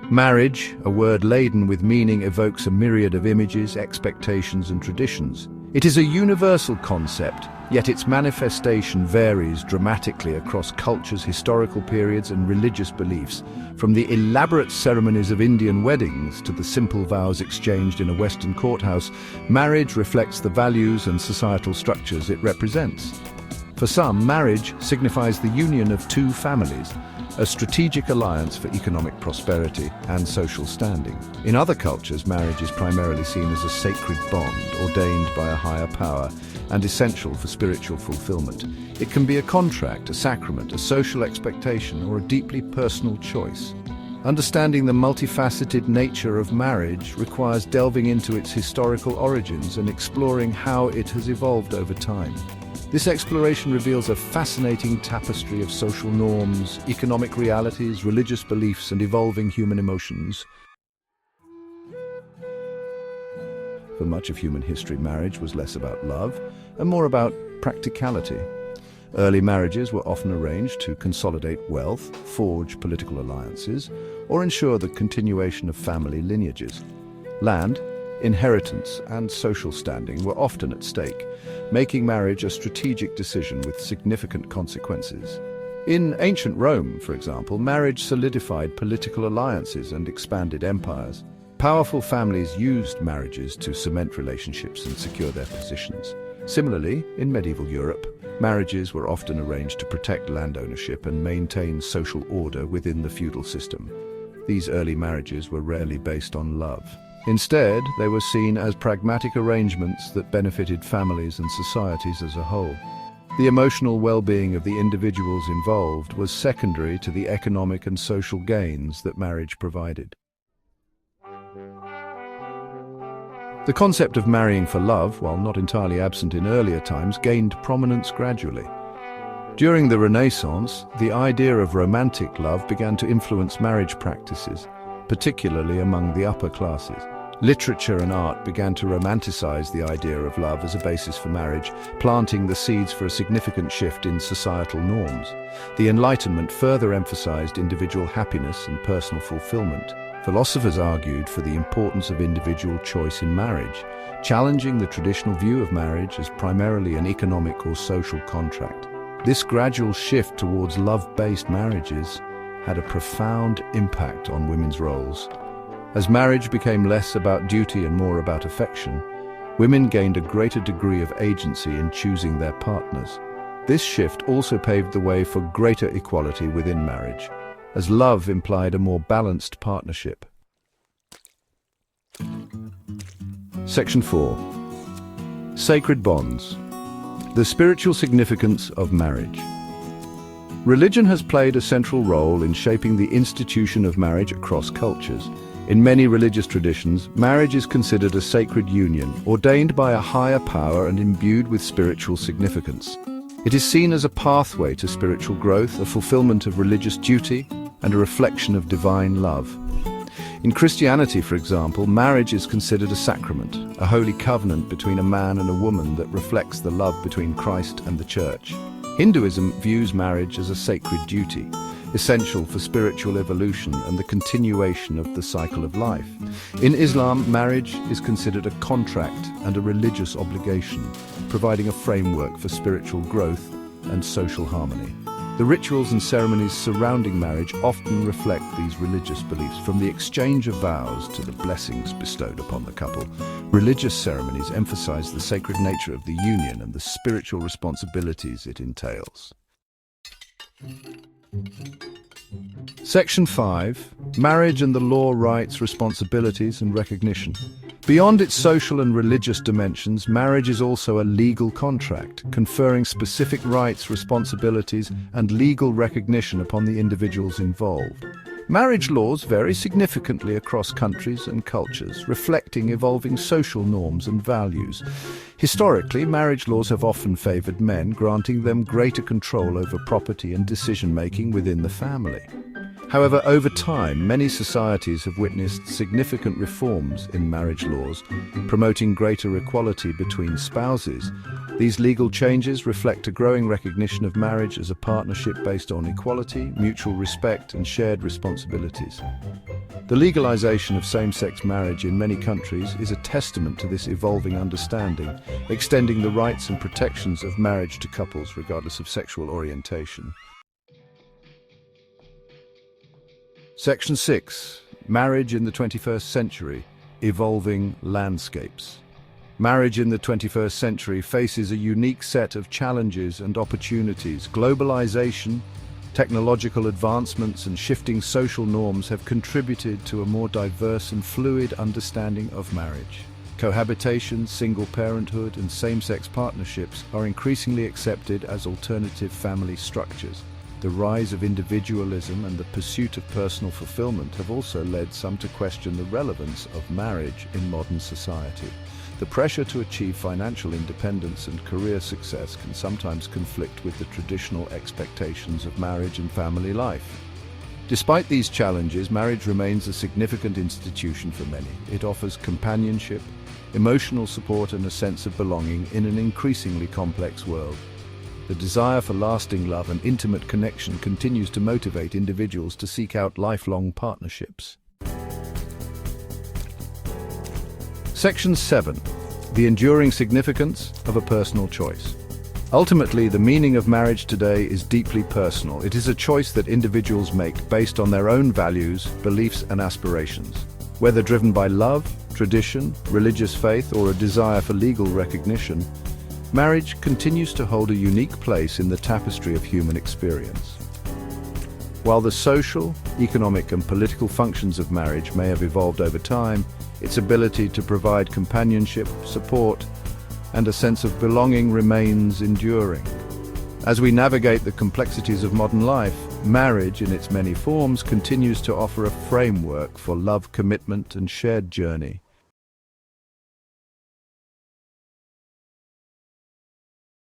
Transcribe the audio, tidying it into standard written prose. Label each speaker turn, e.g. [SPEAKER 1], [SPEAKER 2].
[SPEAKER 1] Marriage, a word laden with meaning, evokes a myriad of images, expectations, and traditions. It is a universal concept, yet its manifestation varies dramatically across cultures, historical periods, and religious beliefs. From the elaborate ceremonies of Indian weddings to the simple vows exchanged in a Western courthouse, marriage reflects the values and societal structures it represents. For some, marriage signifies the union of two families, a strategic alliance for economic prosperity and social standing. In other cultures, marriage is primarily seen as a sacred bond ordained by a higher power and essential for spiritual fulfillment. It can be a contract, a sacrament, a social expectation, or a deeply personal choice. Understanding the multifaceted nature of marriage requires delving into its historical origins and exploring how it has evolved over time. This exploration reveals a fascinating tapestry of social norms, economic realities, religious beliefs, and evolving human emotions. For much of human history, marriage was less about love and more about practicality. Early marriages were often arranged to consolidate wealth, forge political alliances, or ensure the continuation of family lineages. Land, inheritance, and social standing were often at stake, making marriage a strategic decision with significant consequences. In ancient Rome, for example, marriage solidified political alliances and expanded empires. Powerful families used marriages to cement relationships and secure their positions. Similarly, in medieval Europe, marriages were often arranged to protect land ownership and maintain social order within the feudal system. These early marriages were rarely based on love. Instead, they were seen as pragmatic arrangements that benefited families and societies as a whole. The emotional well-being of the individuals involved was secondary to the economic and social gains that marriage provided. The concept of marrying for love, while not entirely absent in earlier times, gained prominence gradually. During the Renaissance, the idea of romantic love began to influence marriage practices, particularly among the upper classes. Literature and art began to romanticize the idea of love as a basis for marriage, planting the seeds for a significant shift in societal norms. The Enlightenment further emphasized individual happiness and personal fulfillment. Philosophers argued for the importance of individual choice in marriage, challenging the traditional view of marriage as primarily an economic or social contract. This gradual shift towards love-based marriages had a profound impact on women's roles. As marriage became less about duty and more about affection, women gained a greater degree of agency in choosing their partners. This shift also paved the way for greater equality within marriage, as love implied a more balanced partnership. Section 4. Sacred Bonds. The spiritual significance of marriage. Religion has played a central role in shaping the institution of marriage across cultures. In many religious traditions, marriage is considered a sacred union, ordained by a higher power and imbued with spiritual significance. It is seen as a pathway to spiritual growth, a fulfillment of religious duty, and a reflection of divine love. In Christianity, for example, marriage is considered a sacrament, a holy covenant between a man and a woman that reflects the love between Christ and the Church. Hinduism views marriage as a sacred duty, essential for spiritual evolution and the continuation of the cycle of life. In Islam, marriage is considered a contract and a religious obligation, providing a framework for spiritual growth and social harmony. The rituals and ceremonies surrounding marriage often reflect these religious beliefs, from the exchange of vows to the blessings bestowed upon the couple. Religious ceremonies emphasize the sacred nature of the union and the spiritual responsibilities it entails. Section 5. Marriage and the law, rights, responsibilities, and recognition. Beyond its social and religious dimensions, marriage is also a legal contract, conferring specific rights, responsibilities, and legal recognition upon the individuals involved. Marriage laws vary significantly across countries and cultures, reflecting evolving social norms and values. Historically, marriage laws have often favored men, granting them greater control over property and decision-making within the family. However, over time, many societies have witnessed significant reforms in marriage laws, promoting greater equality between spouses. These legal changes reflect a growing recognition of marriage as a partnership based on equality, mutual respect, and shared responsibilities. The legalization of same-sex marriage in many countries is a testament to this evolving understanding, extending the rights and protections of marriage to couples regardless of sexual orientation. Section 6. Marriage in the 21st Century, Evolving Landscapes. Marriage in the 21st century faces a unique set of challenges and opportunities. Globalization, technological advancements, and shifting social norms have contributed to a more diverse and fluid understanding of marriage. Cohabitation, single parenthood, and same-sex partnerships are increasingly accepted as alternative family structures. The rise of individualism and the pursuit of personal fulfillment have also led some to question the relevance of marriage in modern society. The pressure to achieve financial independence and career success can sometimes conflict with the traditional expectations of marriage and family life. Despite these challenges, marriage remains a significant institution for many. It offers companionship, emotional support, and a sense of belonging in an increasingly complex world. The desire for lasting love and intimate connection continues to motivate individuals to seek out lifelong partnerships. Section 7. The enduring significance of a personal choice. Ultimately, the meaning of marriage today is deeply personal. It is a choice that individuals make based on their own values, beliefs, and aspirations. Whether driven by love, tradition, religious faith, or a desire for legal recognition, marriage continues to hold a unique place in the tapestry of human experience. While the social, economic, and political functions of marriage may have evolved over time, its ability to provide companionship, support, and a sense of belonging remains enduring. As we navigate the complexities of modern life, marriage in its many forms continues to offer a framework for love, commitment, and shared journey.